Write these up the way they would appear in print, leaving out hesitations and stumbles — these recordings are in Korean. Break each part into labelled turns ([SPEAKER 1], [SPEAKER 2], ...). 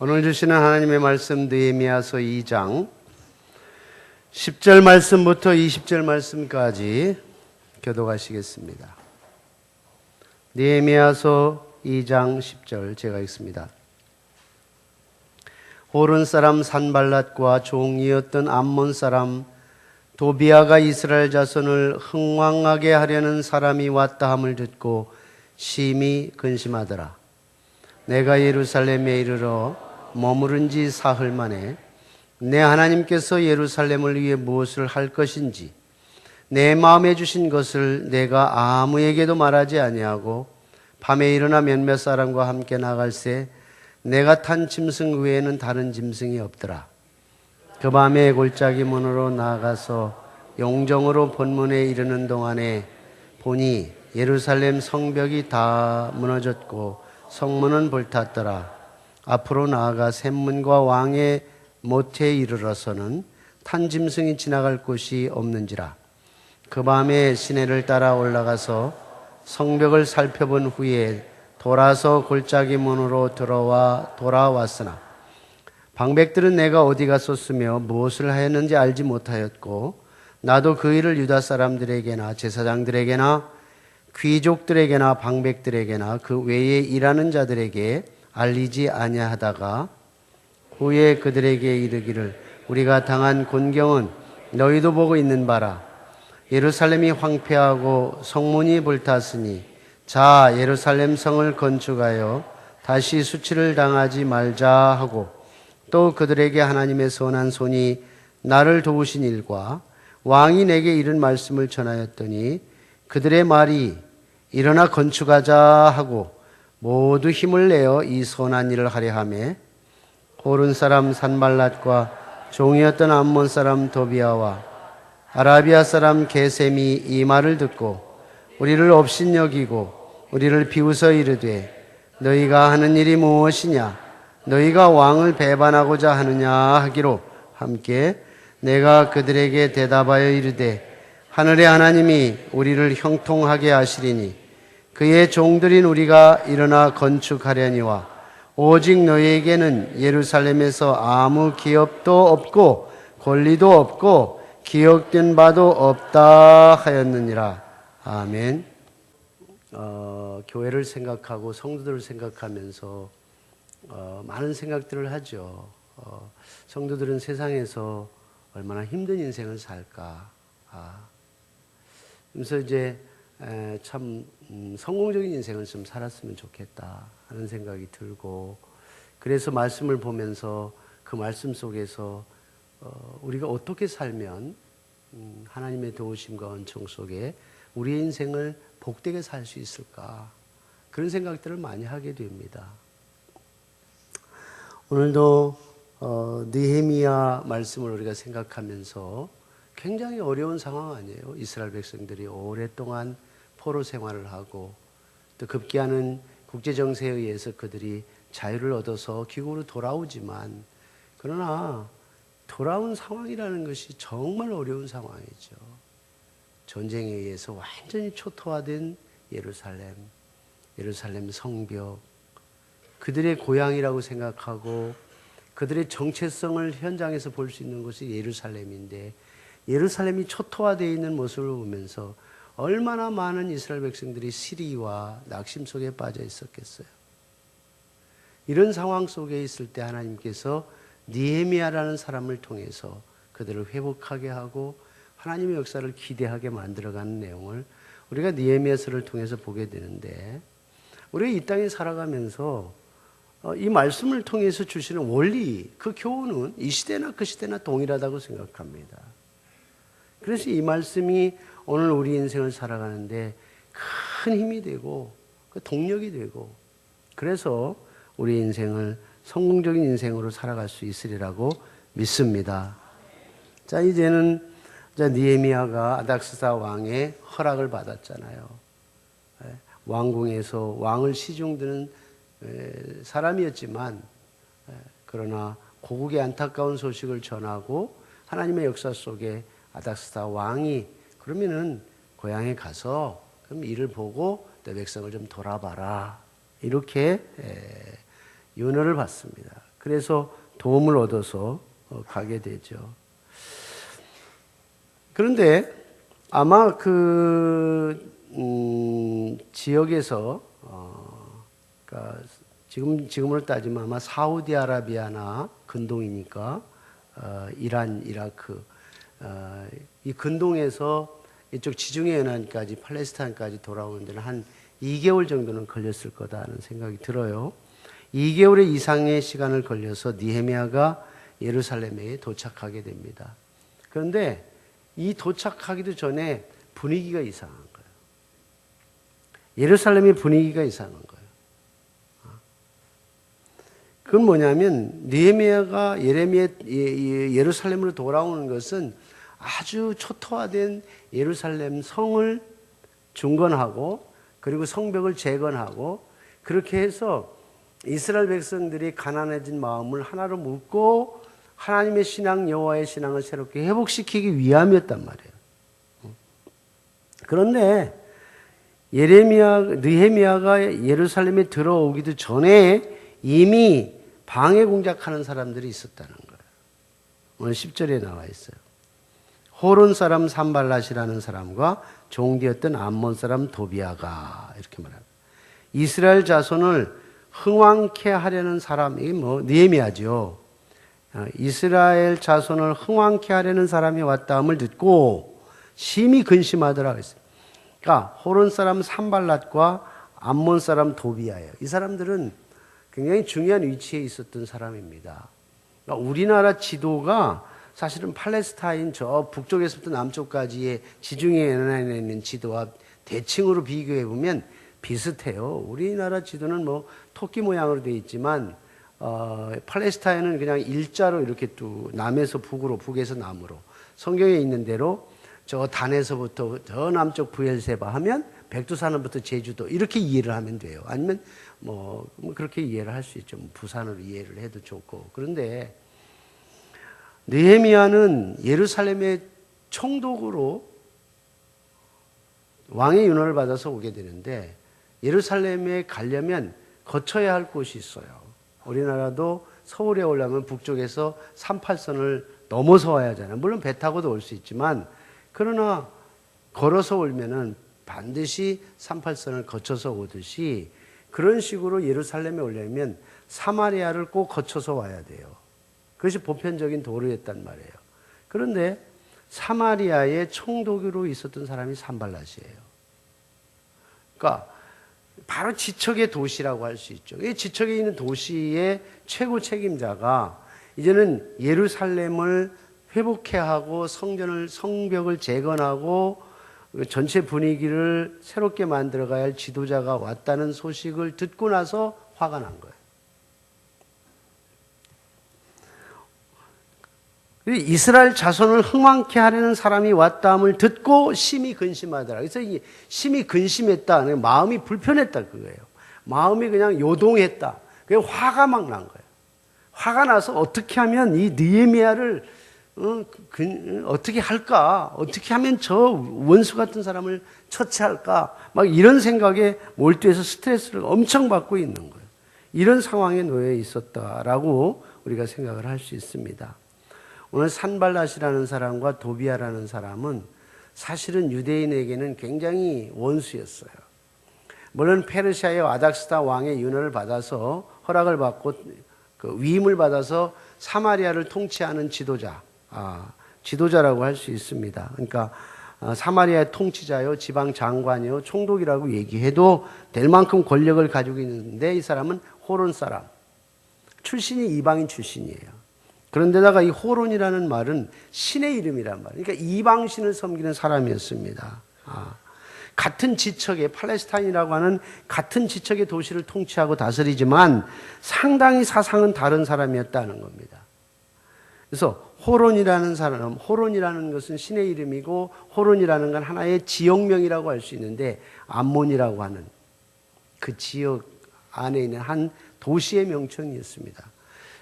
[SPEAKER 1] 오늘 주시는 하나님의 말씀 느헤미야서 2장 10절 말씀부터 20절 말씀까지 교독하시겠습니다. 느헤미야서 2장 10절 제가 읽습니다. 호른 사람 산발랏과 종이었던 암몬 사람 도비아가 이스라엘 자손을 흥왕하게 하려는 사람이 왔다 함을 듣고 심히 근심하더라. 내가 예루살렘에 이르러 머무른 지 사흘 만에 내 하나님께서 예루살렘을 위해 무엇을 할 것인지 내 마음에 주신 것을 내가 아무에게도 말하지 아니하고 밤에 일어나 몇몇 사람과 함께 나갈새 내가 탄 짐승 외에는 다른 짐승이 없더라. 그 밤에 골짜기 문으로 나아가서 용정으로 본문에 이르는 동안에 보니 예루살렘 성벽이 다 무너졌고 성문은 불탔더라. 앞으로 나아가 샘문과 왕의 모태에 이르러서는 탄 짐승이 지나갈 곳이 없는지라. 그 밤에 시내를 따라 올라가서 성벽을 살펴본 후에 돌아서 골짜기 문으로 돌아왔으나 방백들은 내가 어디 갔었으며 무엇을 하였는지 알지 못하였고 나도 그 일을 유다 사람들에게나 제사장들에게나 귀족들에게나 방백들에게나 그 외에 일하는 자들에게 알리지 아니하다가 후에 그들에게 이르기를 우리가 당한 곤경은 너희도 보고 있는 바라. 예루살렘이 황폐하고 성문이 불탔으니 자 예루살렘 성을 건축하여 다시 수치를 당하지 말자 하고 또 그들에게 하나님의 선한 손이 나를 도우신 일과 왕이 내게 이른 말씀을 전하였더니 그들의 말이 일어나 건축하자 하고 모두 힘을 내어 이 선한 일을 하려 하매 호른 사람 산발랏과 종이었던 암몬 사람 도비아와 아라비아 사람 게셈이 이 말을 듣고 우리를 업신여기고 우리를 비웃어 이르되 너희가 하는 일이 무엇이냐 너희가 왕을 배반하고자 하느냐 하기로 함께 내가 그들에게 대답하여 이르되 하늘의 하나님이 우리를 형통하게 하시리니 그의 종들인 우리가 일어나 건축하려니와 오직 너희에게는 예루살렘에서 아무 기업도 없고 권리도 없고 기억된 바도 없다 하였느니라. 아멘. 교회를 생각하고 성도들을 생각하면서 많은 생각들을 하죠. 성도들은 세상에서 얼마나 힘든 인생을 살까. 그래서 이제 참 성공적인 인생을 좀 살았으면 좋겠다 하는 생각이 들고 그래서 말씀을 보면서 그 말씀 속에서 우리가 어떻게 살면 하나님의 도우심과 은총 속에 우리의 인생을 복되게 살 수 있을까 그런 생각들을 많이 하게 됩니다. 오늘도 느헤미야 말씀을 우리가 생각하면서 굉장히 어려운 상황 아니에요. 이스라엘 백성들이 오랫동안 포로 생활을 하고 또 급기야는 국제 정세에 의해서 그들이 자유를 얻어서 귀국으로 돌아오지만 그러나 돌아온 상황이라는 것이 정말 어려운 상황이죠. 전쟁에 의해서 완전히 초토화된 예루살렘 성벽, 그들의 고향이라고 생각하고 그들의 정체성을 현장에서 볼 수 있는 곳이 예루살렘인데 예루살렘이 초토화되어 있는 모습을 보면서 얼마나 많은 이스라엘 백성들이 시리와 낙심 속에 빠져 있었겠어요. 이런 상황 속에 있을 때 하나님께서 느헤미야라는 사람을 통해서 그들을 회복하게 하고 하나님의 역사를 기대하게 만들어가는 내용을 우리가 느헤미야서를 통해서 보게 되는데 우리가 이 땅에 살아가면서 이 말씀을 통해서 주시는 원리, 그 교훈은 이 시대나 그 시대나 동일하다고 생각합니다. 그래서 이 말씀이 오늘 우리 인생을 살아가는데 큰 힘이 되고 동력이 되고 그래서 우리 인생을 성공적인 인생으로 살아갈 수 있으리라고 믿습니다. 자, 이제는 느헤미야가 아닥스다 왕의 허락을 받았잖아요. 왕궁에서 왕을 시중드는 사람이었지만 그러나 고국의 안타까운 소식을 전하고 하나님의 역사 속에 아닥스다 왕이 그러면은 고향에 가서 그럼 일을 보고 내 백성을 좀 돌아봐라 이렇게 윤허를 받습니다. 그래서 도움을 얻어서 가게 되죠. 그런데 아마 그 지역에서 그러니까 지금으로 따지면 아마 사우디아라비아나 근동이니까 이란, 이라크 이 근동에서 이쪽 지중해 연안까지 팔레스타인까지 돌아오는 데는 한 2개월 정도는 걸렸을 거다라는 생각이 들어요. 2개월의 이상의 시간을 걸려서 느헤미야가 예루살렘에 도착하게 됩니다. 그런데 이 도착하기도 전에 분위기가 이상한 거예요. 예루살렘의 분위기가 이상한 거예요. 그건 뭐냐면 느헤미야가 예루살렘으로 돌아오는 것은 아주 초토화된 예루살렘 성을 중건하고 그리고 성벽을 재건하고 그렇게 해서 이스라엘 백성들이 가난해진 마음을 하나로 묶고 하나님의 신앙, 여호와의 신앙을 새롭게 회복시키기 위함이었단 말이에요. 그런데 느헤미야가 예루살렘에 들어오기도 전에 이미 방해 공작하는 사람들이 있었다는 거예요. 오늘 10절에 나와 있어요. 호론 사람 산발랏이라는 사람과 종되었던 암몬 사람 도비아가 이렇게 말합니다. 이스라엘 자손을 흥왕케 하려는 사람이 느헤미야죠. 이스라엘 자손을 흥왕케 하려는 사람이 왔다함을 듣고 심히 근심하더라 그랬어요. 그러니까 호론 사람 산발랏과 암몬 사람 도비아예요. 이 사람들은 굉장히 중요한 위치에 있었던 사람입니다. 그러니까 우리나라 지도가 사실은 팔레스타인 저 북쪽에서부터 남쪽까지의 지중해 연안에 있는 지도와 대칭으로 비교해 보면 비슷해요. 우리나라 지도는 토끼 모양으로 되어 있지만 팔레스타인은 그냥 일자로 이렇게 또 남에서 북으로, 북에서 남으로 성경에 있는 대로 저 단에서부터 저 남쪽 브엘세바 하면 백두산으로부터 제주도 이렇게 이해를 하면 돼요. 아니면 그렇게 이해를 할 수 있죠. 부산으로 이해를 해도 좋고. 그런데 느헤미야는 예루살렘의 총독으로 왕의 윤호를 받아서 오게 되는데 예루살렘에 가려면 거쳐야 할 곳이 있어요. 우리나라도 서울에 오려면 북쪽에서 38선을 넘어서 와야 하잖아요. 물론 배 타고도 올 수 있지만 그러나 걸어서 오면은 반드시 38선을 거쳐서 오듯이 그런 식으로 예루살렘에 오려면 사마리아를 꼭 거쳐서 와야 돼요. 그것이 보편적인 도로였단 말이에요. 그런데 사마리아의 총독으로 있었던 사람이 산발랏이에요. 그러니까 바로 지척의 도시라고 할 수 있죠. 이 지척에 있는 도시의 최고 책임자가 이제는 예루살렘을 회복해야 하고 성벽을 재건하고 전체 분위기를 새롭게 만들어가야 할 지도자가 왔다는 소식을 듣고 나서 화가 난 거예요. 이스라엘 자손을 흥왕케 하려는 사람이 왔다함을 듣고 심히 근심하더라. 그래서 이 심히 근심했다. 마음이 불편했다 그거예요. 마음이 그냥 요동했다. 그게 화가 막 난 거예요. 화가 나서 어떻게 하면 이 느헤미야를 어떻게 할까? 어떻게 하면 저 원수 같은 사람을 처치할까? 막 이런 생각에 몰두해서 스트레스를 엄청 받고 있는 거예요. 이런 상황에 놓여 있었다라고 우리가 생각을 할 수 있습니다. 오늘 산발랏이라는 사람과 도비아라는 사람은 사실은 유대인에게는 굉장히 원수였어요. 물론 페르시아의 아닥스다 왕의 윤허를 받아서 허락을 받고 그 위임을 받아서 사마리아를 통치하는 지도자라고 할 수 있습니다. 그러니까 사마리아의 통치자요, 지방 장관이요, 총독이라고 얘기해도 될 만큼 권력을 가지고 있는데 이 사람은 호론 사람, 출신이 이방인 출신이에요. 그런데다가 이 호론이라는 말은 신의 이름이란 말이에요. 그러니까 이방신을 섬기는 사람이었습니다. 같은 지척에 팔레스타인이라고 하는 같은 지척의 도시를 통치하고 다스리지만 상당히 사상은 다른 사람이었다는 겁니다. 그래서 호론이라는 것은 신의 이름이고 호론이라는 건 하나의 지역명이라고 할 수 있는데 암몬이라고 하는 그 지역 안에 있는 한 도시의 명칭이었습니다.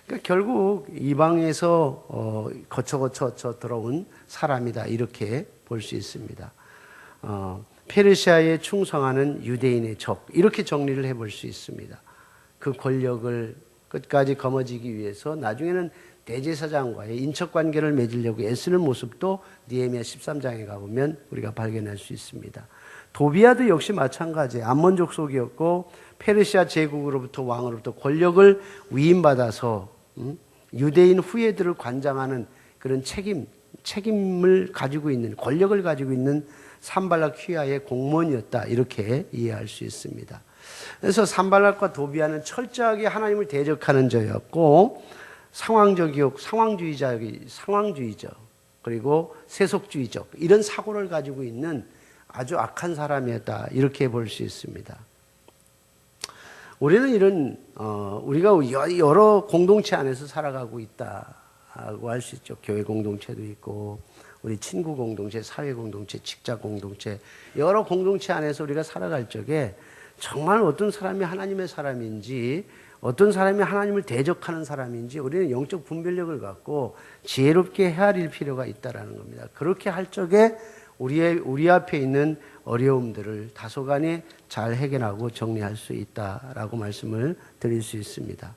[SPEAKER 1] 그러니까 결국 이방에서 거쳐 들어온 사람이다 이렇게 볼 수 있습니다. 페르시아에 충성하는 유대인의 적 이렇게 정리를 해볼 수 있습니다. 그 권력을 끝까지 거머쥐기 위해서 나중에는 대제사장과의 인척관계를 맺으려고 애쓰는 모습도 느헤미야 13장에 가보면 우리가 발견할 수 있습니다. 도비아도 역시 마찬가지예요. 암몬족 속이었고 페르시아 제국으로부터 왕으로부터 권력을 위임받아서 유대인 후예들을 관장하는 그런 책임을 가지고 있는, 권력을 가지고 있는 산발락 휘하의 공무원이었다, 이렇게 이해할 수 있습니다. 그래서 산발락과 도비아는 철저하게 하나님을 대적하는 자였고 상황주의적 그리고 세속주의적 이런 사고를 가지고 있는 아주 악한 사람이었다, 이렇게 볼 수 있습니다. 우리는 우리가 여러 공동체 안에서 살아가고 있다고 할 수 있죠. 교회 공동체도 있고 우리 친구 공동체, 사회 공동체, 직장 공동체, 여러 공동체 안에서 우리가 살아갈 적에 정말 어떤 사람이 하나님의 사람인지, 어떤 사람이 하나님을 대적하는 사람인지 우리는 영적 분별력을 갖고 지혜롭게 헤아릴 필요가 있다라는 겁니다. 그렇게 할 적에 우리 앞에 있는 어려움들을 다소간에 잘 해결하고 정리할 수 있다라고 말씀을 드릴 수 있습니다.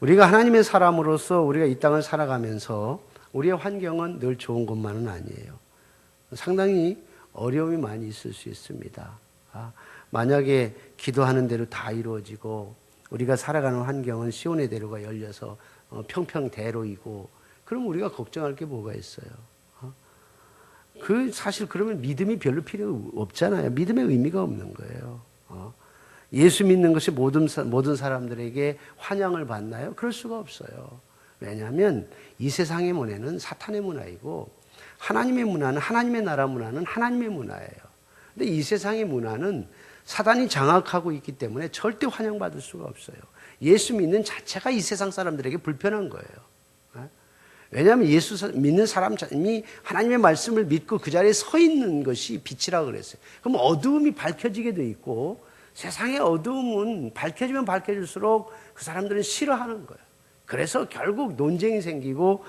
[SPEAKER 1] 우리가 하나님의 사람으로서 우리가 이 땅을 살아가면서 우리의 환경은 늘 좋은 것만은 아니에요. 상당히 어려움이 많이 있을 수 있습니다. 만약에 기도하는 대로 다 이루어지고 우리가 살아가는 환경은 시온의 대로가 열려서 평평대로이고, 그럼 우리가 걱정할 게 뭐가 있어요? 사실 그러면 믿음이 별로 필요 없잖아요. 믿음의 의미가 없는 거예요. 예수 믿는 것이 모든 사람들에게 환영을 받나요? 그럴 수가 없어요. 왜냐하면 이 세상의 문화는 사탄의 문화이고 하나님의 문화는, 하나님의 나라 문화는 하나님의 문화예요. 근데 이 세상의 문화는 사단이 장악하고 있기 때문에 절대 환영받을 수가 없어요. 예수 믿는 자체가 이 세상 사람들에게 불편한 거예요. 왜냐하면 예수 믿는 사람이 하나님의 말씀을 믿고 그 자리에 서 있는 것이 빛이라고 그랬어요. 그럼 어두움이 밝혀지게 돼 있고, 세상의 어두움은 밝혀지면 밝혀질수록 그 사람들은 싫어하는 거예요. 그래서 결국 논쟁이 생기고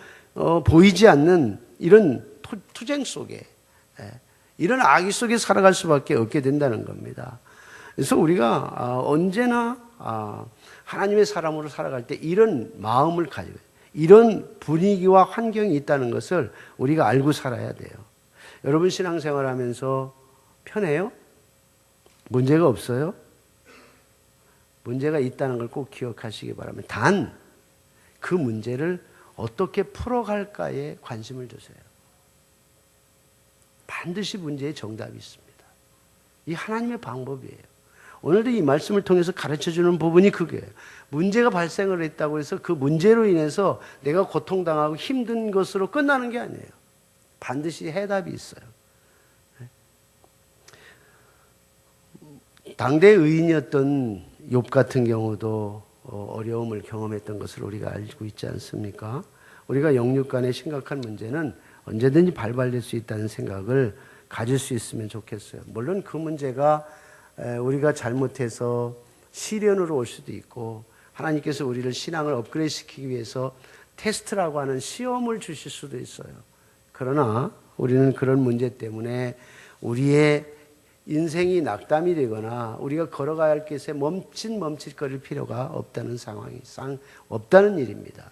[SPEAKER 1] 보이지 않는 이런 투쟁 속에, 이런 악의 속에 살아갈 수밖에 없게 된다는 겁니다. 그래서 우리가 언제나 하나님의 사람으로 살아갈 때 이런 마음을 가지고, 이런 분위기와 환경이 있다는 것을 우리가 알고 살아야 돼요. 여러분 신앙생활하면서 편해요? 문제가 없어요? 문제가 있다는 걸 꼭 기억하시기 바랍니다. 단 그 문제를 어떻게 풀어갈까에 관심을 두세요. 반드시 문제의 정답이 있습니다. 이 하나님의 방법이에요. 오늘도 이 말씀을 통해서 가르쳐주는 부분이 그거예요. 문제가 발생을 했다고 해서 그 문제로 인해서 내가 고통당하고 힘든 것으로 끝나는 게 아니에요. 반드시 해답이 있어요. 당대 의인이었던 욥 같은 경우도 어려움을 경험했던 것을 우리가 알고 있지 않습니까? 우리가 영육 간의 심각한 문제는 언제든지 발발될 수 있다는 생각을 가질 수 있으면 좋겠어요. 물론 그 문제가 우리가 잘못해서 시련으로 올 수도 있고, 하나님께서 우리를 신앙을 업그레이드 시키기 위해서 테스트라고 하는 시험을 주실 수도 있어요. 그러나 우리는 그런 문제 때문에 우리의 인생이 낙담이 되거나 우리가 걸어가야 할 것에 멈칫거릴 필요가 없다는 상황이 없다는 일입니다.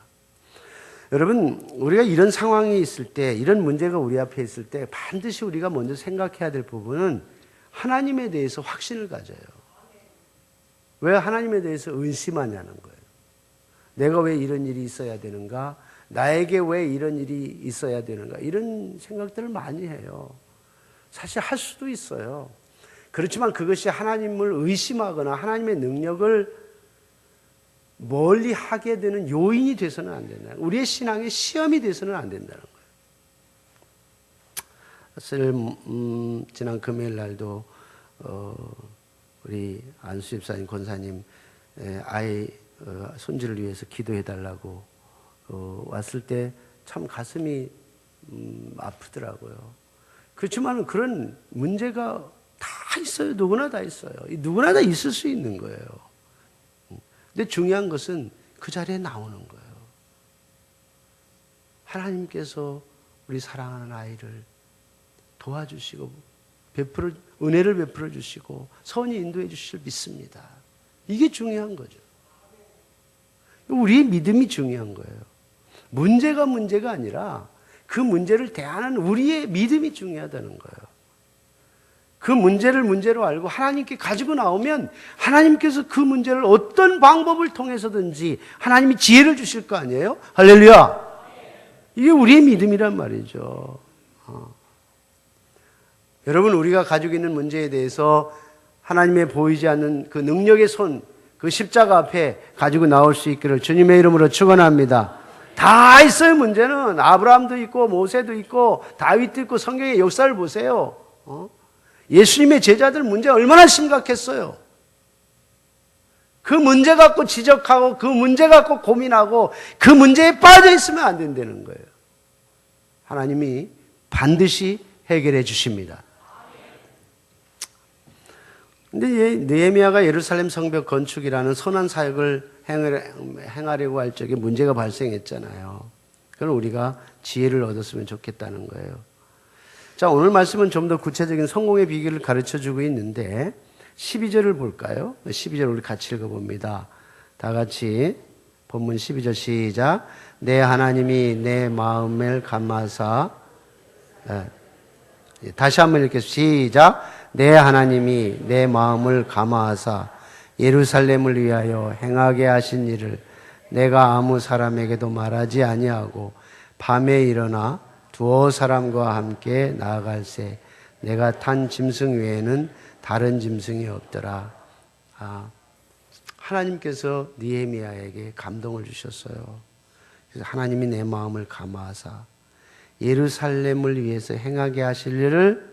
[SPEAKER 1] 여러분, 우리가 이런 상황이 있을 때, 이런 문제가 우리 앞에 있을 때 반드시 우리가 먼저 생각해야 될 부분은 하나님에 대해서 확신을 가져요. 왜 하나님에 대해서 의심하냐는 거예요. 내가 왜 이런 일이 있어야 되는가? 나에게 왜 이런 일이 있어야 되는가? 이런 생각들을 많이 해요. 사실 할 수도 있어요. 그렇지만 그것이 하나님을 의심하거나 하나님의 능력을 멀리 하게 되는 요인이 돼서는 안 된다. 우리의 신앙의 시험이 돼서는 안 된다는 거예요. 사실 지난 금요일 날도 우리 안수 집사님, 권사님 아이 손주를 위해서 기도해달라고 왔을 때 참 가슴이 아프더라고요. 그렇지만 그런 문제가 다 있어요. 누구나 다 있어요. 누구나 다 있을 수 있는 거예요. 근데 중요한 것은 그 자리에 나오는 거예요. 하나님께서 우리 사랑하는 아이를 도와주시고 은혜를 베풀어 주시고 선히 인도해 주실 믿습니다. 이게 중요한 거죠. 우리의 믿음이 중요한 거예요. 문제가 아니라 그 문제를 대하는 우리의 믿음이 중요하다는 거예요. 그 문제를 문제로 알고 하나님께 가지고 나오면 하나님께서 그 문제를 어떤 방법을 통해서든지 하나님이 지혜를 주실 거 아니에요? 할렐루야! 이게 우리의 믿음이란 말이죠. 여러분, 우리가 가지고 있는 문제에 대해서 하나님의 보이지 않는 그 능력의 손, 그 십자가 앞에 가지고 나올 수 있기를 주님의 이름으로 축원합니다. 다 있어요. 문제는 아브라함도 있고 모세도 있고 다윗도 있고 성경의 역사를 보세요. 예수님의 제자들 문제 얼마나 심각했어요. 그 문제 갖고 지적하고 그 문제 갖고 고민하고 그 문제에 빠져 있으면 안 된다는 거예요. 하나님이 반드시 해결해 주십니다. 근데 느헤미야가 예루살렘 성벽 건축이라는 선한 사역을 행하려고 할 적에 문제가 발생했잖아요. 그럼 우리가 지혜를 얻었으면 좋겠다는 거예요. 자, 오늘 말씀은 좀 더 구체적인 성공의 비결을 가르쳐주고 있는데 12절을 볼까요? 12절 우리 같이 읽어봅니다. 다 같이 본문 12절 시작. 내 하나님이 내 마음을 감하사 다시 한번 읽겠습니다. 시작. 내 하나님이 내 마음을 감화하사 예루살렘을 위하여 행하게 하신 일을 내가 아무 사람에게도 말하지 아니하고 밤에 일어나 두어 사람과 함께 나아갈새 내가 탄 짐승 외에는 다른 짐승이 없더라. 하나님께서 느헤미야에게 감동을 주셨어요. 그래서 하나님이 내 마음을 감화하사 예루살렘을 위해서 행하게 하실 일을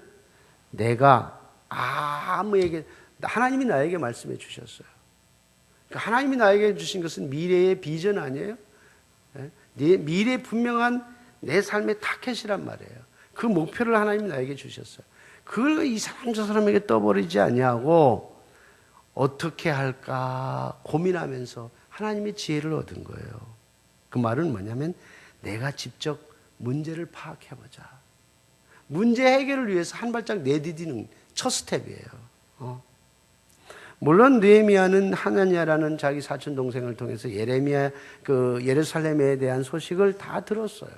[SPEAKER 1] 내가 하나님이 나에게 말씀해 주셨어요. 그러니까 하나님이 나에게 주신 것은 미래의 비전 아니에요? 미래 분명한 내 삶의 타켓이란 말이에요. 그 목표를 하나님이 나에게 주셨어요. 그걸 이 사람 저 사람에게 떠버리지 아니하고 어떻게 할까 고민하면서 하나님의 지혜를 얻은 거예요. 그 말은 뭐냐면 내가 직접 문제를 파악해보자. 문제 해결을 위해서 한 발짝 내디디는 첫 스텝이에요. 물론 느헤미야는 하나냐라는 자기 사촌 동생을 통해서 예루살렘에 대한 소식을 다 들었어요.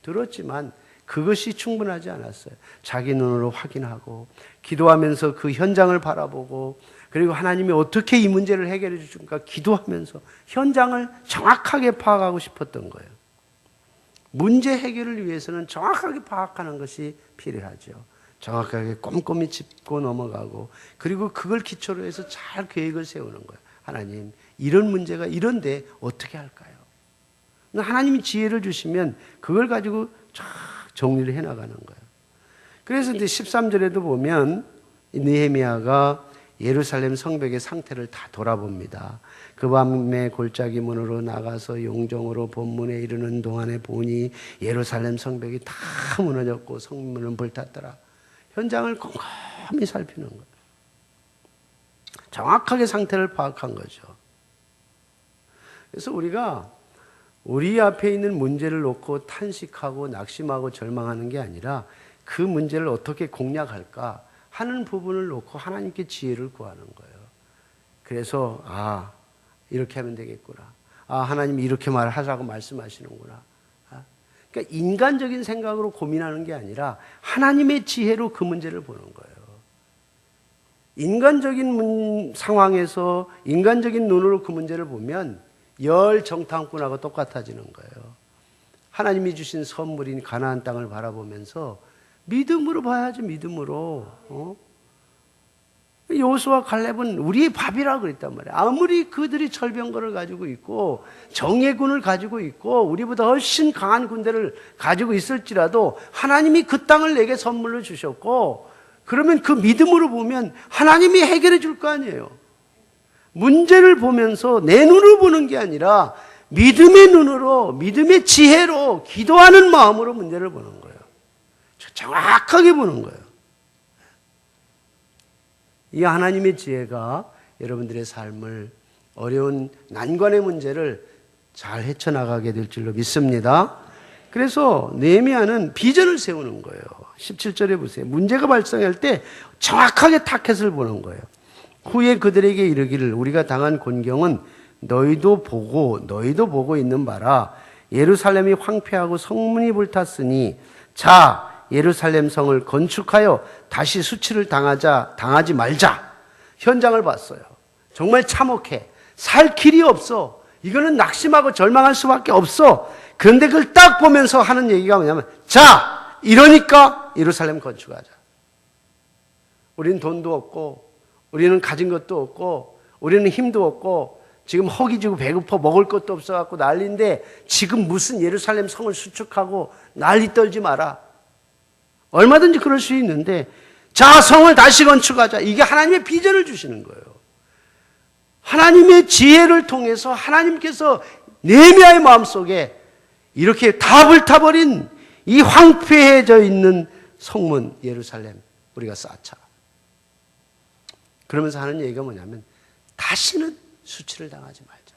[SPEAKER 1] 들었지만 그것이 충분하지 않았어요. 자기 눈으로 확인하고 기도하면서 그 현장을 바라보고 그리고 하나님이 어떻게 이 문제를 해결해 주실까 기도하면서 현장을 정확하게 파악하고 싶었던 거예요. 문제 해결을 위해서는 정확하게 파악하는 것이 필요하죠. 정확하게 꼼꼼히 짚고 넘어가고 그리고 그걸 기초로 해서 잘 계획을 세우는 거예요. 하나님, 이런 문제가 이런데 어떻게 할까요? 하나님이 지혜를 주시면 그걸 가지고 쫙 정리를 해나가는 거예요. 그래서 이제 13절에도 보면 느헤미야가 예루살렘 성벽의 상태를 다 돌아봅니다. 그 밤에 골짜기 문으로 나가서 용정으로 본문에 이르는 동안에 보니 예루살렘 성벽이 다 무너졌고 성문은 불탔더라. 현장을 꼼꼼히 살피는 거예요. 정확하게 상태를 파악한 거죠. 그래서 우리가 우리 앞에 있는 문제를 놓고 탄식하고 낙심하고 절망하는 게 아니라 그 문제를 어떻게 공략할까 하는 부분을 놓고 하나님께 지혜를 구하는 거예요. 그래서 이렇게 하면 되겠구나. 하나님이 이렇게 말하자고 말씀하시는구나. 그러니까 인간적인 생각으로 고민하는 게 아니라 하나님의 지혜로 그 문제를 보는 거예요. 인간적인 상황에서 인간적인 눈으로 그 문제를 보면 열 정탐꾼하고 똑같아지는 거예요. 하나님이 주신 선물인 가나안 땅을 바라보면서 믿음으로 봐야지, 믿음으로. 여호수아 갈렙은 우리의 밥이라고 그랬단 말이에요. 아무리 그들이 철병거를 가지고 있고 정예군을 가지고 있고 우리보다 훨씬 강한 군대를 가지고 있을지라도 하나님이 그 땅을 내게 선물로 주셨고 그러면 그 믿음으로 보면 하나님이 해결해 줄 거 아니에요. 문제를 보면서 내 눈으로 보는 게 아니라 믿음의 눈으로, 믿음의 지혜로 기도하는 마음으로 문제를 보는 거예요. 정확하게 보는 거예요. 이 하나님의 지혜가 여러분들의 삶을 어려운 난관의 문제를 잘 헤쳐나가게 될 줄로 믿습니다. 그래서 느헤미야는 비전을 세우는 거예요. 17절에 보세요. 문제가 발생할 때 정확하게 타켓을 보는 거예요. 후에 그들에게 이르기를 우리가 당한 곤경은 너희도 보고 있는 바라. 예루살렘이 황폐하고 성문이 불탔으니 자 예루살렘 성을 건축하여 다시 수치를 당하지 말자. 현장을 봤어요. 정말 참혹해. 살 길이 없어. 이거는 낙심하고 절망할 수밖에 없어. 그런데 그걸 딱 보면서 하는 얘기가 뭐냐면, 자, 이러니까 예루살렘 건축하자. 우리는 돈도 없고, 우리는 가진 것도 없고, 우리는 힘도 없고, 지금 허기지고 배고파 먹을 것도 없어갖고 난리인데, 지금 무슨 예루살렘 성을 수축하고 난리 떨지 마라. 얼마든지 그럴 수 있는데, 자, 성을 다시 건축하자. 이게 하나님의 비전을 주시는 거예요. 하나님의 지혜를 통해서 하나님께서 네미야의 마음속에 이렇게 다 불타버린 이 황폐해져 있는 성문 예루살렘 우리가 쌓자. 그러면서 하는 얘기가 뭐냐면 다시는 수치를 당하지 말자.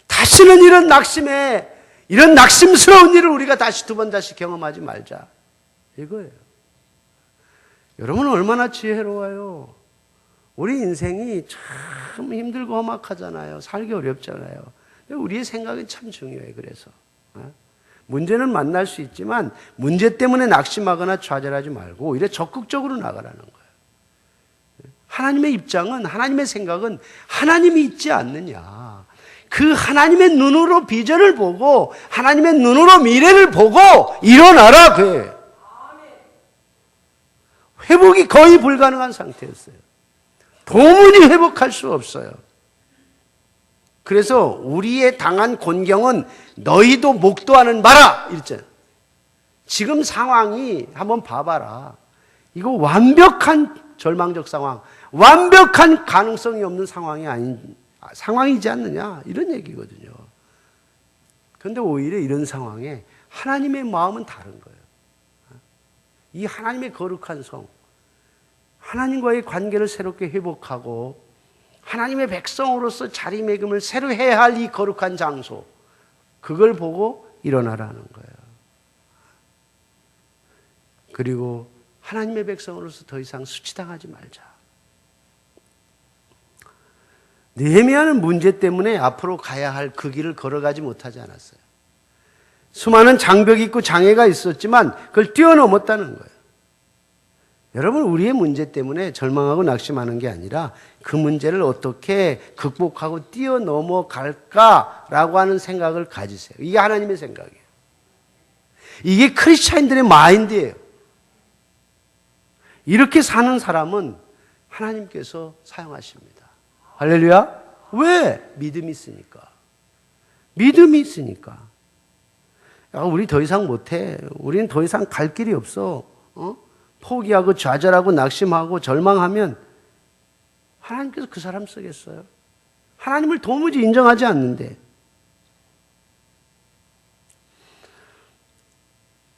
[SPEAKER 1] 다시는 이런 낙심스러운 일을 우리가 다시 두 번 다시 경험하지 말자. 이거예요. 여러분은 얼마나 지혜로워요. 우리 인생이 참 힘들고 험악하잖아요. 살기 어렵잖아요. 우리의 생각이 참 중요해요. 그래서 문제는 만날 수 있지만 문제 때문에 낙심하거나 좌절하지 말고 오히려 적극적으로 나가라는 거예요. 하나님의 입장은, 하나님의 생각은 하나님이 있지 않느냐. 그 하나님의 눈으로 비전을 보고 하나님의 눈으로 미래를 보고 일어나라. 그래. 회복이 거의 불가능한 상태였어요. 도무지 회복할 수 없어요. 그래서 우리의 당한 곤경은 너희도 목도하는 바라 이랬잖아요. 지금 상황이 한번 봐봐라. 이거 완벽한 절망적 상황, 완벽한 가능성이 없는 상황이지 않느냐 이런 얘기거든요. 그런데 오히려 이런 상황에 하나님의 마음은 다른 거예요. 이 하나님의 거룩한 성, 하나님과의 관계를 새롭게 회복하고 하나님의 백성으로서 자리매김을 새로 해야 할 이 거룩한 장소, 그걸 보고 일어나라는 거예요. 그리고 하나님의 백성으로서 더 이상 수치당하지 말자. 느헤미야는 문제 때문에 앞으로 가야 할 그 길을 걸어가지 못하지 않았어요. 수많은 장벽이 있고 장애가 있었지만 그걸 뛰어넘었다는 거예요. 여러분, 우리의 문제 때문에 절망하고 낙심하는 게 아니라 그 문제를 어떻게 극복하고 뛰어넘어 갈까라고 하는 생각을 가지세요. 이게 하나님의 생각이에요. 이게 크리스찬들의 마인드예요. 이렇게 사는 사람은 하나님께서 사용하십니다. 할렐루야. 왜? 믿음이 있으니까. 믿음이 있으니까. 야, 우리 더 이상 못해. 우리는 더 이상 갈 길이 없어. 포기하고 좌절하고 낙심하고 절망하면 하나님께서 그 사람 쓰겠어요? 하나님을 도무지 인정하지 않는데.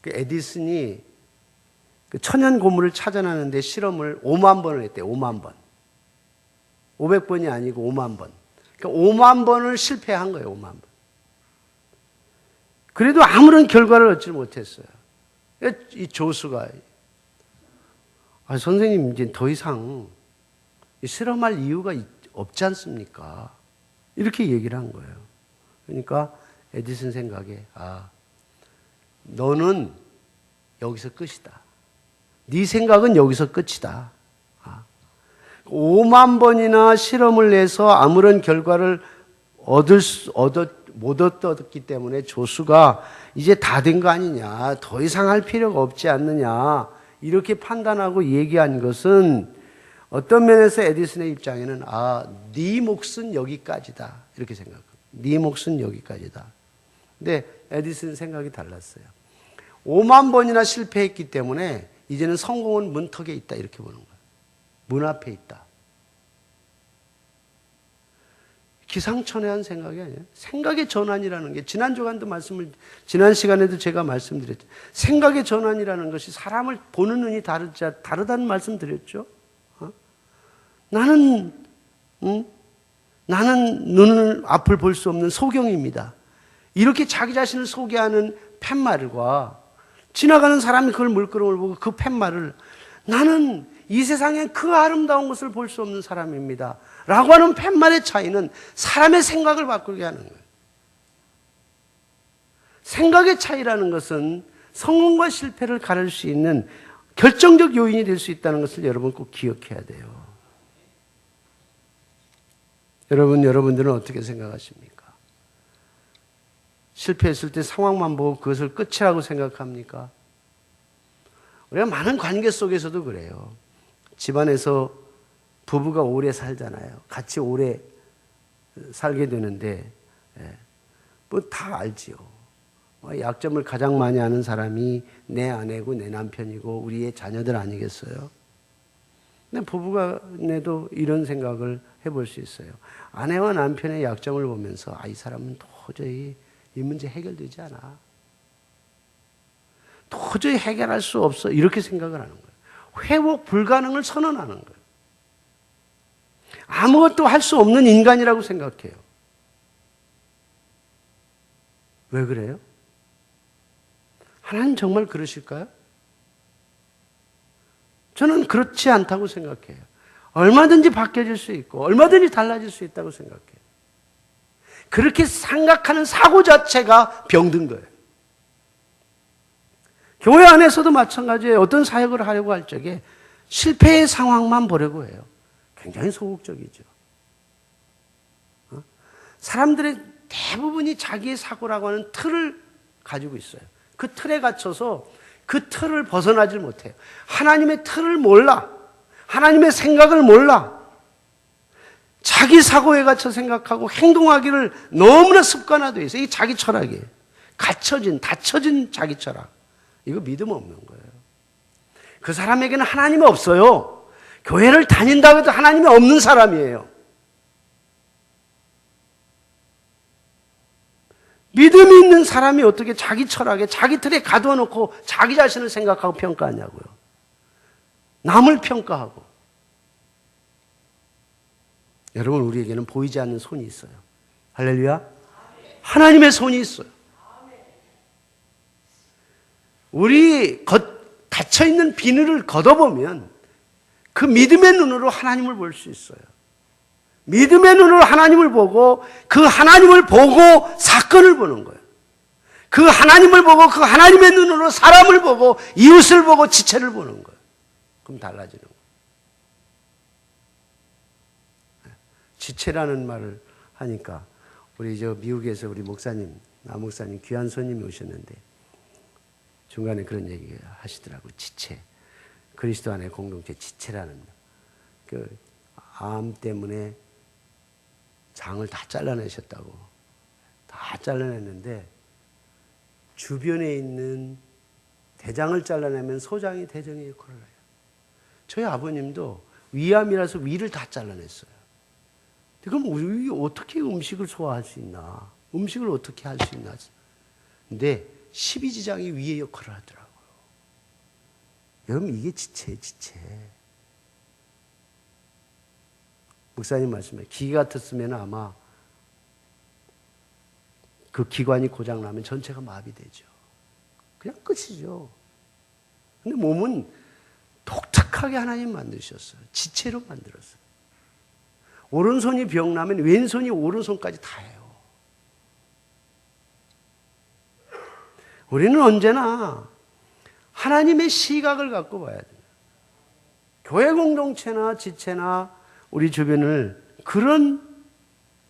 [SPEAKER 1] 에디슨이 그 천연 고무를 찾아내는데 실험을 5만 번을 했대요. 5만 번. 500번이 아니고 5만 번. 그러니까 5만 번을 실패한 거예요. 5만 번. 그래도 아무런 결과를 얻지 못했어요. 이 조수가 선생님 이제 더 이상 실험할 이유가 없지 않습니까? 이렇게 얘기를 한 거예요. 그러니까 에디슨 생각에 너는 여기서 끝이다. 네 생각은 여기서 끝이다. 5만 번이나 실험을 해서 아무런 결과를 못 얻었기 때문에 조수가 이제 다 된 거 아니냐, 더 이상 할 필요가 없지 않느냐 이렇게 판단하고 얘기한 것은 어떤 면에서 에디슨의 입장에는 네 몫은 여기까지다 이렇게 생각합니다. 네 몫은 여기까지다. 근데 에디슨 생각이 달랐어요. 5만 번이나 실패했기 때문에 이제는 성공은 문턱에 있다 이렇게 보는 거예요. 문 앞에 있다. 기상천외한 생각이 아니에요. 생각의 전환이라는 게 지난 시간에도 제가 말씀드렸죠. 생각의 전환이라는 것이 사람을 보는 눈이 다르다는 말씀 드렸죠. 나는 눈을 앞을 볼 수 없는 소경입니다. 이렇게 자기 자신을 소개하는 팻말과 지나가는 사람이 그걸 물끄러움을 보고 그 팻말을 나는 이 세상에 그 아름다운 것을 볼 수 없는 사람입니다. 라고 하는 팻말의 차이는 사람의 생각을 바꾸게 하는 거예요. 생각의 차이라는 것은 성공과 실패를 가를 수 있는 결정적 요인이 될 수 있다는 것을 여러분 꼭 기억해야 돼요. 여러분들은 어떻게 생각하십니까? 실패했을 때 상황만 보고 그것을 끝이라고 생각합니까? 우리가 많은 관계 속에서도 그래요. 집안에서 부부가 오래 살잖아요. 같이 오래 살게 되는데, 뭐 다 알지요. 약점을 가장 많이 아는 사람이 내 아내고 내 남편이고 우리의 자녀들 아니겠어요? 근데 부부간에도 이런 생각을 해볼 수 있어요. 아내와 남편의 약점을 보면서 이 사람은 도저히 이 문제 해결되지 않아. 도저히 해결할 수 없어. 이렇게 생각을 하는 거예요. 회복 불가능을 선언하는 거예요. 아무것도 할 수 없는 인간이라고 생각해요. 왜 그래요? 하나님 정말 그러실까요? 저는 그렇지 않다고 생각해요. 얼마든지 바뀌어질 수 있고 얼마든지 달라질 수 있다고 생각해요. 그렇게 생각하는 사고 자체가 병든 거예요. 교회 안에서도 마찬가지예요. 어떤 사역을 하려고 할 적에 실패의 상황만 보려고 해요. 굉장히 소극적이죠. 사람들의 대부분이 자기의 사고라고 하는 틀을 가지고 있어요. 그 틀에 갇혀서 그 틀을 벗어나질 못해요. 하나님의 틀을 몰라. 하나님의 생각을 몰라. 자기 사고에 갇혀 생각하고 행동하기를 너무나 습관화되어 있어요. 이게 자기 철학이에요. 닫혀진 자기 철학. 이거 믿음 없는 거예요. 그 사람에게는 하나님이 없어요. 교회를 다닌다고 해도 하나님이 없는 사람이에요. 믿음이 있는 사람이 어떻게 자기 철학에 자기 틀에 가둬놓고 자기 자신을 생각하고 평가하냐고요. 남을 평가하고. 여러분, 우리에게는 보이지 않는 손이 있어요. 할렐루야. 하나님의 손이 있어요. 우리 닫혀있는 비늘을 걷어보면 그 믿음의 눈으로 하나님을 볼 수 있어요. 믿음의 눈으로 하나님을 보고 그 하나님을 보고 사건을 보는 거예요. 그 하나님을 보고 그 하나님의 눈으로 사람을 보고 이웃을 보고 지체를 보는 거예요. 그럼 달라지는 거예요. 지체라는 말을 하니까 우리 미국에서 우리 목사님, 남목사님 귀한 손님이 오셨는데 중간에 그런 얘기 하시더라고요. 지체. 그리스도 안의 공동체 지체라는 그 암 때문에 장을 다 잘라내셨다고. 다 잘라냈는데 주변에 있는 대장을 잘라내면 소장이 대장의 역할을 해요. 저희 아버님도 위암이라서 위를 다 잘라냈어요. 그럼 우리 어떻게 음식을 소화할 수 있나? 음식을 어떻게 할 수 있나? 근데 12지장이 위의 역할을 하더라고요. 여러분, 이게 지체예요, 지체. 목사님 말씀에 기 같았으면 아마 그 기관이 고장나면 전체가 마비되죠. 그냥 끝이죠. 근데 몸은 독특하게 하나님 만드셨어요. 지체로 만들었어요. 오른손이 병나면 왼손이 오른손까지 다 해요. 우리는 언제나 하나님의 시각을 갖고 봐야 돼요. 교회 공동체나 지체나 우리 주변을 그런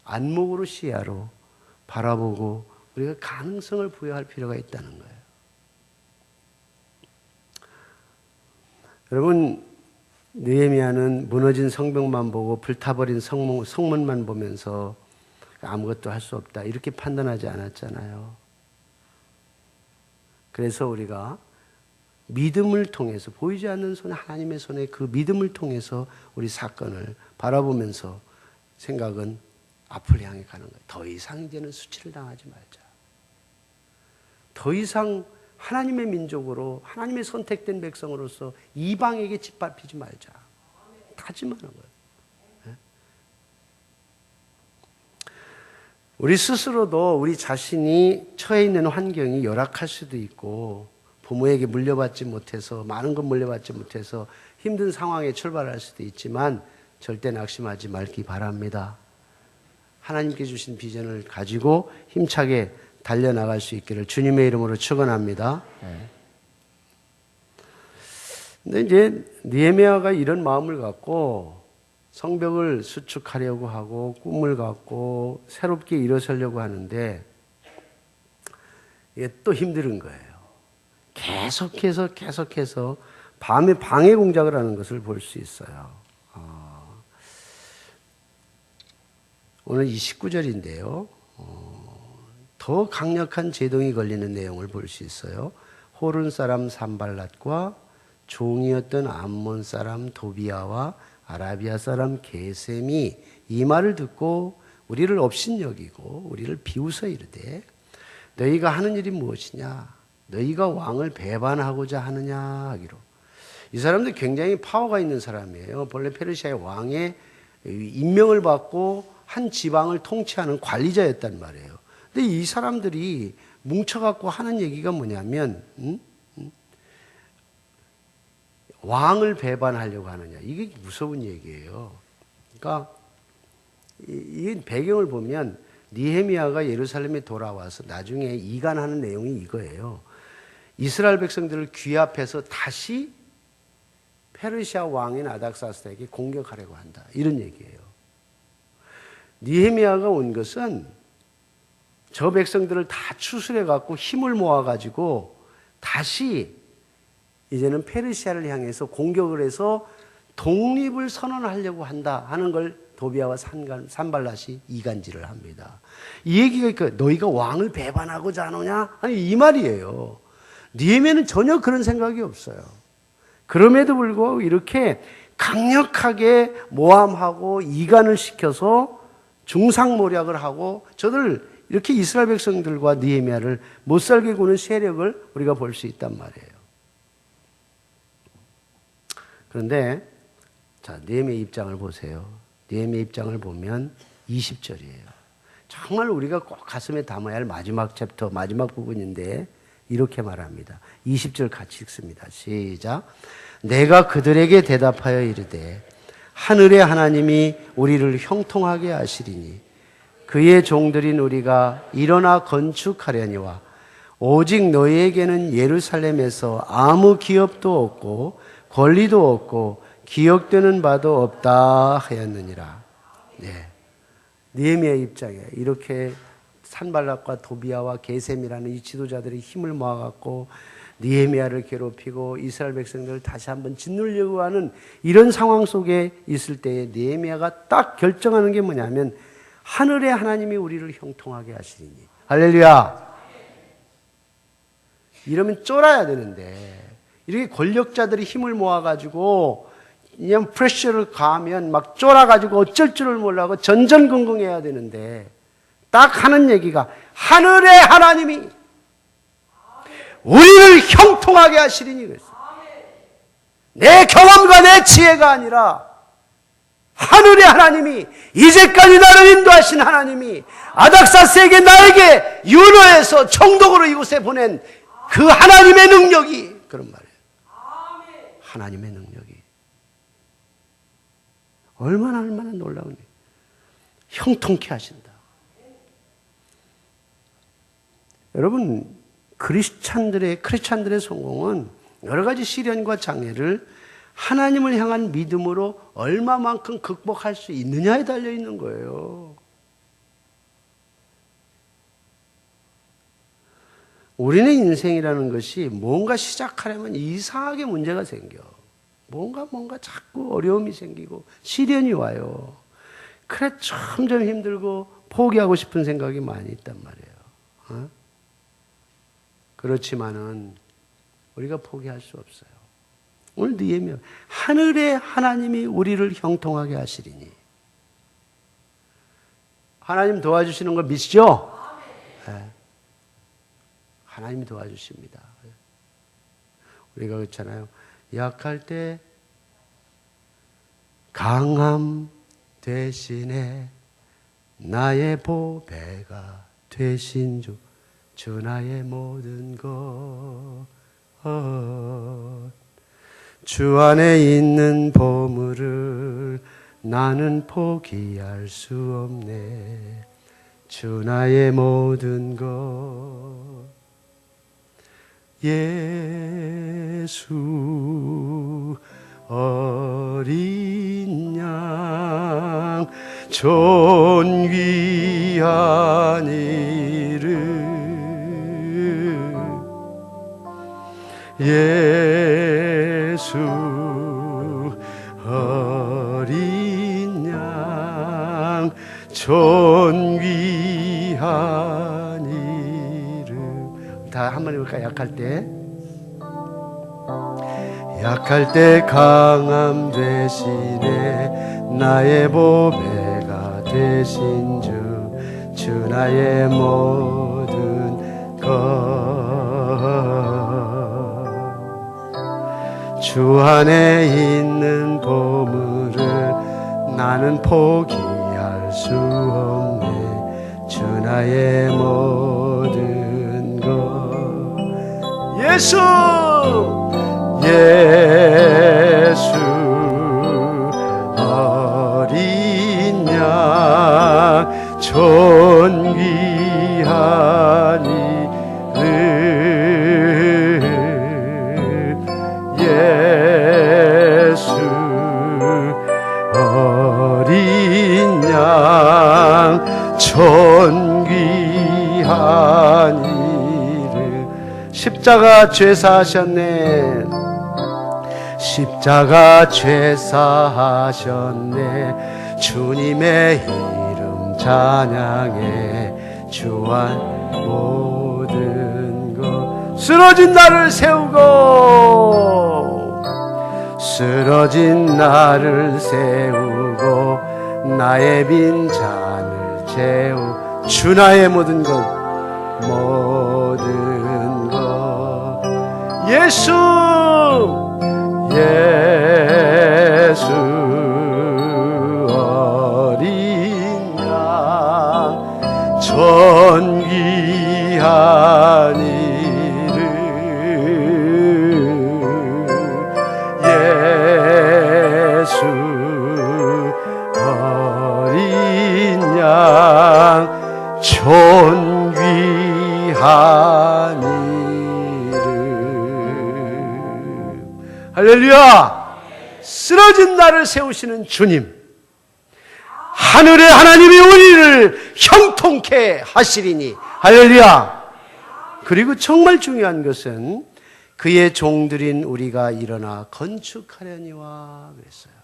[SPEAKER 1] 안목으로 시야로 바라보고 우리가 가능성을 부여할 필요가 있다는 거예요. 여러분, 느헤미야는 무너진 성벽만 보고 불타버린 성문만 보면서 아무것도 할 수 없다 이렇게 판단하지 않았잖아요. 그래서 우리가 믿음을 통해서 보이지 않는 손에 하나님의 손에 그 믿음을 통해서 우리 사건을 바라보면서 생각은 앞을 향해 가는 거예요. 더 이상 이제는 수치를 당하지 말자. 더 이상 하나님의 민족으로 하나님의 선택된 백성으로서 이방에게 짓밟히지 말자. 다짐하는 거예요. 우리 스스로도 우리 자신이 처해 있는 환경이 열악할 수도 있고 부모에게 물려받지 못해서 많은 것 물려받지 못해서 힘든 상황에 출발할 수도 있지만 절대 낙심하지 말기 바랍니다. 하나님께 주신 비전을 가지고 힘차게 달려나갈 수 있기를 주님의 이름으로 축원합니다. 근데 이제 느헤미야가 이런 마음을 갖고 성벽을 수축하려고 하고 꿈을 갖고 새롭게 일어서려고 하는데 이게 또 힘든 거예요. 계속해서 밤에 방해 공작을 하는 것을 볼 수 있어요. 오늘 29절인데요. 더 강력한 제동이 걸리는 내용을 볼 수 있어요. 호른 사람 산발랏과 종이었던 암몬 사람 도비아와 아라비아 사람 게셈이 이 말을 듣고 우리를 업신여기고 우리를 비웃어 이르되 너희가 하는 일이 무엇이냐? 너희가 왕을 배반하고자 하느냐 하기로. 이 사람들 굉장히 파워가 있는 사람이에요. 본래 페르시아의 왕의 임명을 받고 한 지방을 통치하는 관리자였단 말이에요. 근데 이 사람들이 뭉쳐갖고 하는 얘기가 뭐냐면 왕을 배반하려고 하느냐. 이게 무서운 얘기예요. 그러니까 이 배경을 보면 느헤미야가 예루살렘에 돌아와서 나중에 이간하는 내용이 이거예요. 이스라엘 백성들을 귀합해서 다시 페르시아 왕인 아닥사스다에게 공격하려고 한다. 이런 얘기예요. 느헤미야가 온 것은 저 백성들을 다 추스려 갖고 힘을 모아 가지고 다시 이제는 페르시아를 향해서 공격을 해서 독립을 선언하려고 한다 하는 걸 도비아와 산발랏이 이간질을 합니다. 이 얘기가 너희가 왕을 배반하고자 하느냐? 아니 이 말이에요. 느헤미야는 전혀 그런 생각이 없어요. 그럼에도 불구하고 이렇게 강력하게 모함하고 이간을 시켜서 중상모략을 하고 저들 이렇게 이스라엘 백성들과 느헤미야를 못살게 구는 세력을 우리가 볼 수 있단 말이에요. 그런데 자 느헤미야 입장을 보세요. 느헤미야 입장을 보면 20절이에요. 정말 우리가 꼭 가슴에 담아야 할 마지막 챕터, 마지막 부분인데 이렇게 말합니다. 20절 같이 읽습니다. 시작. 내가 그들에게 대답하여 이르되 하늘의 하나님이 우리를 형통하게 하시리니 그의 종들인 우리가 일어나 건축하려니와 오직 너희에게는 예루살렘에서 아무 기업도 없고 권리도 없고 기억되는 바도 없다 하였느니라. 네. 느헤미야의 입장에 이렇게 산발랏과 도비아와 게셈이라는 이 지도자들이 힘을 모아갖고 느헤미야를 괴롭히고 이스라엘 백성들을 다시 한번 짓누르려고 하는 이런 상황 속에 있을 때에 느헤미야가 딱 결정하는 게 뭐냐면 하늘의 하나님이 우리를 형통하게 하시리니. 할렐루야. 이러면 쫄아야 되는데 이렇게 권력자들이 힘을 모아가지고 그냥 프레셔를 가하면 막 쫄아가지고 어쩔 줄을 몰라고 전전긍긍해야 되는데 딱 하는 얘기가 하늘의 하나님이 우리를 형통하게 하시리니 그랬어요. 내 경험과 내 지혜가 아니라 하늘의 하나님이 이제까지 나를 인도하신 하나님이 아닥사스에게 나에게 유로에서 총독으로 이곳에 보낸 그 하나님의 능력이 그런 말이에요. 하나님의 능력이 얼마나 놀라우니 형통케 하신다. 여러분 크리스찬들의 성공은 여러 가지 시련과 장애를 하나님을 향한 믿음으로 얼마만큼 극복할 수 있느냐에 달려 있는 거예요. 우리는 인생이라는 것이 뭔가 시작하려면 이상하게 문제가 생겨. 뭔가 자꾸 어려움이 생기고 시련이 와요. 그래 점점 힘들고 포기하고 싶은 생각이 많이 있단 말이에요. 그렇지만은 우리가 포기할 수 없어요. 오늘 느헤미야 하늘의 하나님이 우리를 형통하게 하시리니. 하나님 도와주시는 걸 믿으시죠? 네. 하나님이 도와주십니다. 우리가 그렇잖아요. 약할 때 강함 대신에 나의 보배가 되신 주 나의 모든 것 주 안에 있는 보물을 나는 포기할 수 없네. 주 나의 모든 것. 예수 어린 양 존귀한 이름 예수 어린 양 존귀한 이름. 다 한번 해볼까요? 약할 때 강함 되시네. 나의 보배가 되신 주 나의 모든 것. 주 안에 있는 보물을 나는 포기할 수 없네. 주 나의 모든 것. 예수 어린 양 존귀한 이름 예수 어린 양 존귀한 이름. 십자가 죄사하셨네. 십자가 죄사하셨네. 주님의 이름 찬양해. 주한 모든 것. 쓰러진 나를 세우고 쓰러진 나를 세우고 나의 빈 잔을 채우. 주 나의 모든 것 모든 것. 예수 어린 양 존귀한 이름 예수 어린 양 존귀한 이름. 할렐루야. 쓰러진 나를 세우시는 주님, 하늘의 하나님이 우리를 형통케 하시리니. 할렐루야. 그리고 정말 중요한 것은 그의 종들인 우리가 일어나 건축하려니와 그랬어요.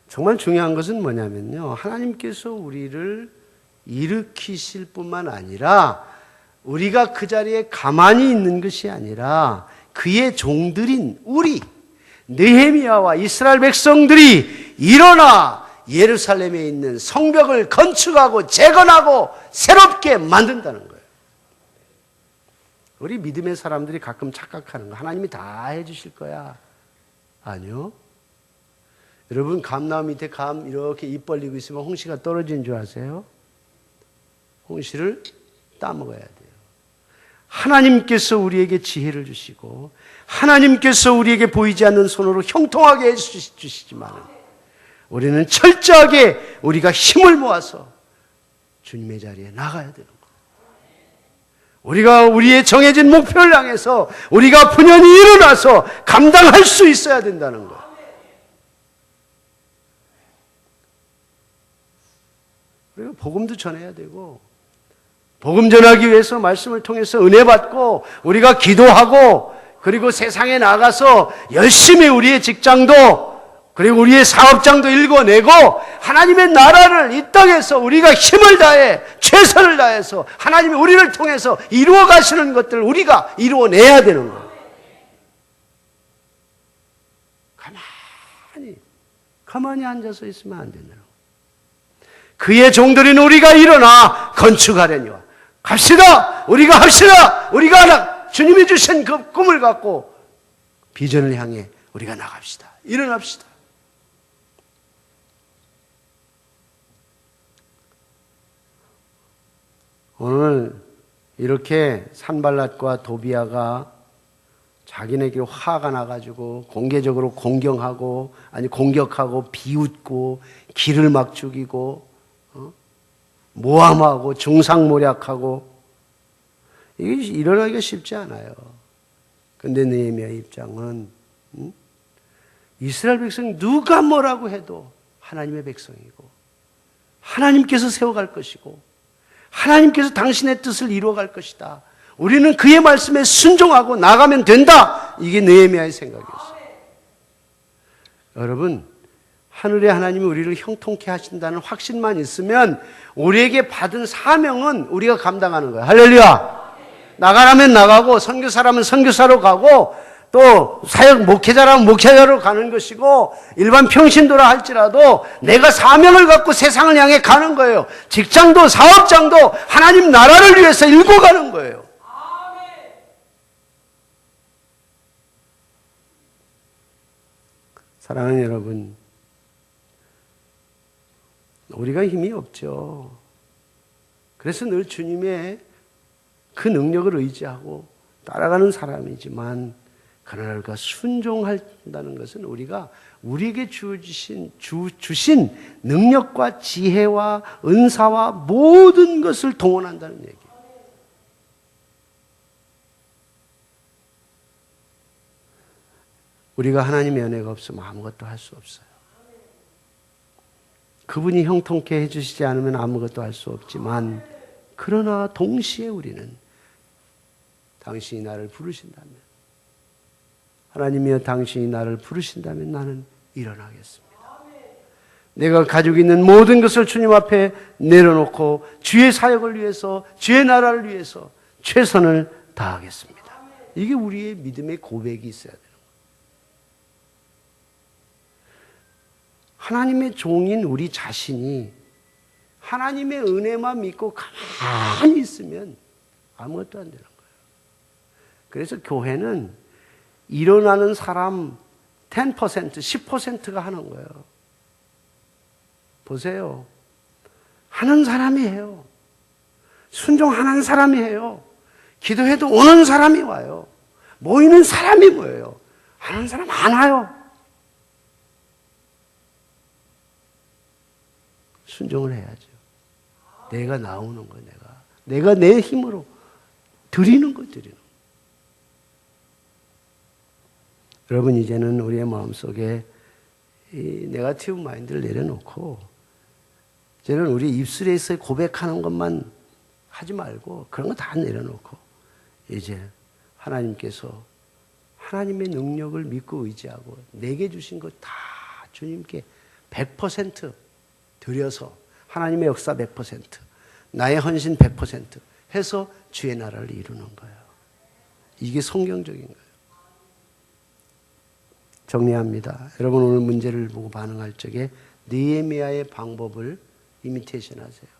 [SPEAKER 1] 정말 중요한 것은 뭐냐면요, 하나님께서 우리를 일으키실 뿐만 아니라 우리가 그 자리에 가만히 있는 것이 아니라 그의 종들인 우리 느헤미야와 이스라엘 백성들이 일어나 예루살렘에 있는 성벽을 건축하고 재건하고 새롭게 만든다는 거예요. 우리 믿음의 사람들이 가끔 착각하는 거, 하나님이 다 해주실 거야. 아니요. 여러분, 감나무 밑에 감 이렇게 입 벌리고 있으면 홍시가 떨어지는 줄 아세요? 홍시를 따먹어야 돼요. 하나님께서 우리에게 지혜를 주시고 하나님께서 우리에게 보이지 않는 손으로 형통하게 해주시지만 우리는 철저하게 우리가 힘을 모아서 주님의 자리에 나가야 되는 거예요. 우리가 우리의 정해진 목표를 향해서 우리가 분연히 일어나서 감당할 수 있어야 된다는 거예요. 그리고 복음도 전해야 되고, 복음 전하기 위해서 말씀을 통해서 은혜 받고 우리가 기도하고, 그리고 세상에 나가서 열심히 우리의 직장도 그리고 우리의 사업장도 일궈내고 하나님의 나라를 이 땅에서 우리가 힘을 다해 최선을 다해서 하나님이 우리를 통해서 이루어 가시는 것들을 우리가 이루어내야 되는 거예요. 가만히 앉아서 있으면 안 된다는 거예요. 그의 종들인 우리가 일어나 건축하려니와 갑시다. 우리가 합시다. 우리가 하나 주님이 주신 그 꿈을 갖고 비전을 향해 우리가 나갑시다. 일어납시다. 오늘 이렇게 산발랏과 도비아가 자기네끼리 화가 나가지고 공개적으로 공격하고 비웃고 기를 막 죽이고 모함하고 중상모략하고 이게 일어나기가 쉽지 않아요. 근데 느헤미야의 입장은 이스라엘 백성 누가 뭐라고 해도 하나님의 백성이고 하나님께서 세워갈 것이고 하나님께서 당신의 뜻을 이루어갈 것이다. 우리는 그의 말씀에 순종하고 나가면 된다. 이게 느헤미야의 생각이었어요. 여러분, 하늘의 하나님이 우리를 형통케 하신다는 확신만 있으면 우리에게 받은 사명은 우리가 감당하는 거예요. 할렐루야. 나가라면 나가고 선교사라면 선교사로 가고 또 사역 목회자라면 목회자로 가는 것이고 일반 평신도라 할지라도 내가 사명을 갖고 세상을 향해 가는 거예요. 직장도 사업장도 하나님 나라를 위해서 일궈 가는 거예요. 사랑하는 여러분, 우리가 힘이 없죠. 그래서 늘 주님의 그 능력을 의지하고 따라가는 사람이지만 그러나 우리가 순종한다는 것은 우리가 우리에게 주신 능력과 지혜와 은사와 모든 것을 동원한다는 얘기예요. 우리가 하나님의 은혜가 없으면 아무것도 할 수 없어요. 그분이 형통케 해주시지 않으면 아무것도 할 수 없지만 그러나 동시에 우리는 당신이 나를 부르신다면 하나님이여 당신이 나를 부르신다면 나는 일어나겠습니다. 내가 가지고 있는 모든 것을 주님 앞에 내려놓고 주의 사역을 위해서 주의 나라를 위해서 최선을 다하겠습니다. 이게 우리의 믿음의 고백이 있어야 돼요. 하나님의 종인 우리 자신이 하나님의 은혜만 믿고 가만히 있으면 아무것도 안 되는 거예요. 그래서 교회는 일어나는 사람 10%, 10%가 하는 거예요. 보세요. 하는 사람이 해요. 순종하는 사람이 해요. 기도해도 오는 사람이 와요. 모이는 사람이 모여요. 하는 사람 안 와요. 순종을 해야죠. 내가 나오는 거, 내가 내 힘으로 드리는 거. 여러분, 이제는 우리의 마음속에 이 네거티브 마인드를 내려놓고 이제는 우리 입술에서 고백하는 것만 하지 말고 그런 거 다 내려놓고 이제 하나님께서 하나님의 능력을 믿고 의지하고 내게 주신 것 다 주님께 100% 드려서 하나님의 역사 100%, 나의 헌신 100% 해서 주의 나라를 이루는 거예요. 이게 성경적인 거예요. 정리합니다. 여러분, 오늘 문제를 보고 반응할 적에 느헤미야의 방법을 이미테이션 하세요.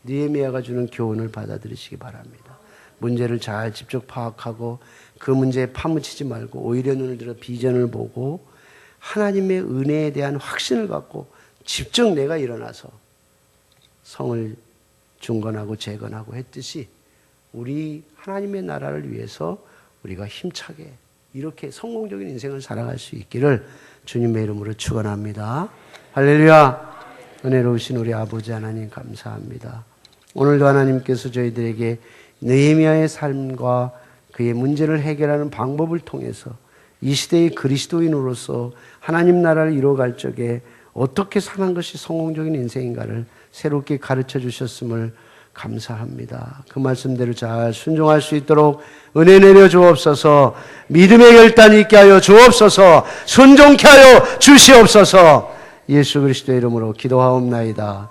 [SPEAKER 1] 느헤미야가 주는 교훈을 받아들이시기 바랍니다. 문제를 잘 직접 파악하고 그 문제에 파묻히지 말고 오히려 눈을 들어 비전을 보고 하나님의 은혜에 대한 확신을 갖고 직접 내가 일어나서 성을 중건하고 재건하고 했듯이 우리 하나님의 나라를 위해서 우리가 힘차게 이렇게 성공적인 인생을 살아갈 수 있기를 주님의 이름으로 축원합니다. 할렐루야. 은혜로우신 우리 아버지 하나님 감사합니다. 오늘도 하나님께서 저희들에게 느헤미야의 삶과 그의 문제를 해결하는 방법을 통해서 이 시대의 그리스도인으로서 하나님 나라를 이루어갈 적에 어떻게 사는 것이 성공적인 인생인가를 새롭게 가르쳐 주셨음을 감사합니다. 그 말씀대로 잘 순종할 수 있도록 은혜 내려 주옵소서. 믿음의 결단이 있게 하여 주옵소서. 순종케 하여 주시옵소서. 예수 그리스도의 이름으로 기도하옵나이다.